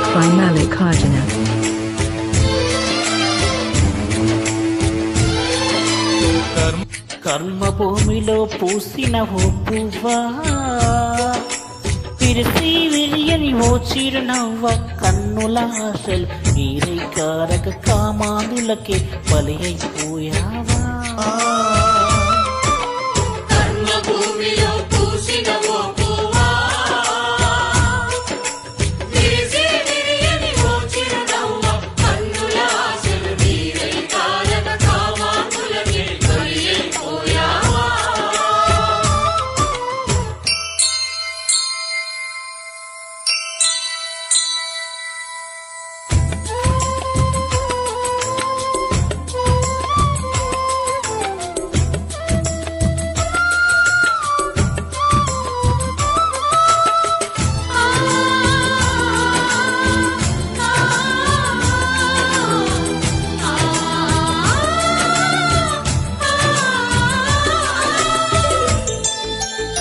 Track by Mallikarjuna. కర్మ భూమిలో పూసిన ఓ పువ్వా, విరిసి విరియని ఓ చిరునవ్వ, కన్నుల ఆశలు నీరై కారక కామానులకే బలి అయిపోయావా.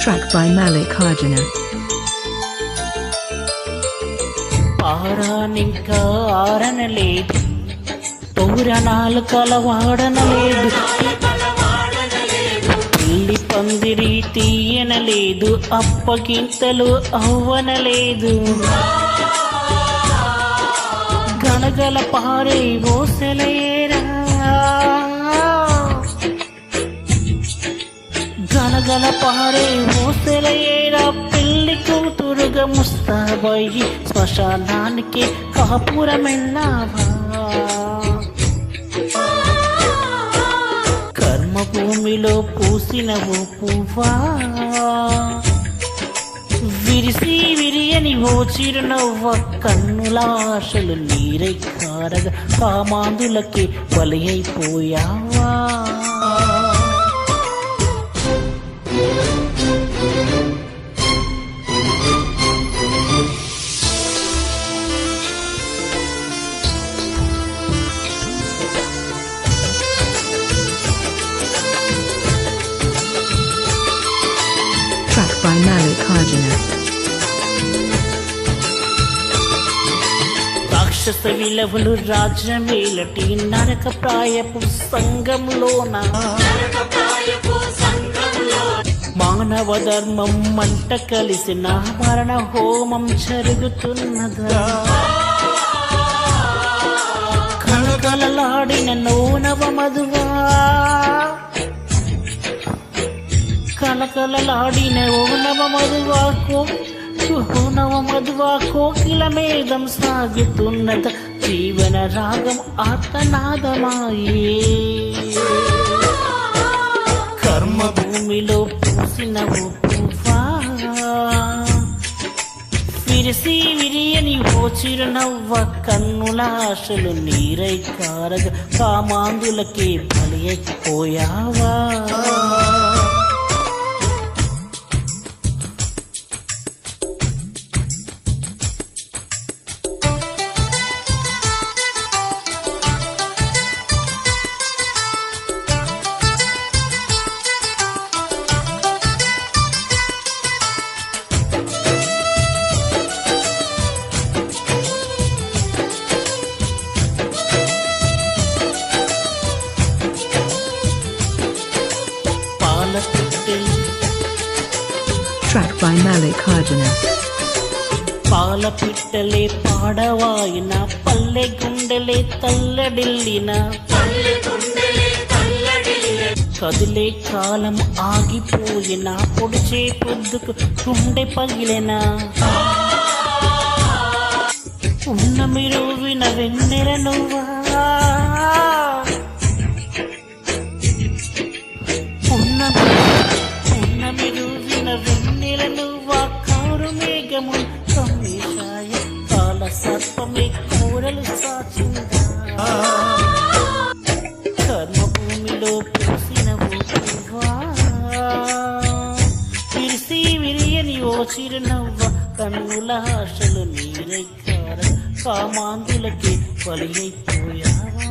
Track by Mallikarjuna. పారానింకా ఆరనలేదు, తోరణాలు కలవాడనలేదు, పెళ్లి పందిరి తీయనలేదు, అప్పగింతలు అవ్వనలేదు, గనగల పారే ఓసెలయేరా, గనగల పారే ఓసెలయేరా, పెళ్లి కూతురుగా ముస్తాబయ్యి శ్మశానానికి కాపురమెన్నావా. కర్మభూమిలో పూసిన ఓ పువ్వా, విరిసి విరియని ఓ చిరునవ్వ, కన్నుల ఆశలు నీరై కారగా కామాందులకి బలి అయిపోయావా. Track by Mallikarjuna. రాక్షస విలవులు రాజ్యమేలటి నరక ప్రాయపు సంఘంలోన, మానవ ధర్మం మంట కలిసిన మరణ హోమం జరుగుతున్నదా. కలకలలాడిన నోనవ మధువా, కలకలలాడిన ఓనవ మధువా, కోకిల మేధం సాగుతున్నద, జీవన రాగం ఆర్తనాదమాయే. కర్మభూమిలో పూసిన ఓ పువ్వా, విరిసి విరియని ఓ చిరునవ్వ, కన్నుల ఆశలు నీరై కారగా కామాందులకి బలి అయిపోయావా. Track by Mallikarjuna. పాల పిట్టలే పాడవాయిన, పల్లె గుండెలే తల్లడిల్లిన, కదిలే కాలం ఆగిపోయిన, పొడిచే పొద్దుకు గుండె పగిలిన, ఉన్న మీరు విన వెన్నెల నువ్వా, ఉన్న మీరు విన వెన్నెల నువ్వా, కారు మేఘము కమ్మేశాయ, కాల సర్పమే కూరలు సాచిందా. కర్మభూమిలో పూసిన ఓ పువ్వా, విరిసి విరియని ఓ చిరునవ్వ, కన్నుల ఆశలు నీరై కార కామాందులకి బలి అయిపోయావా.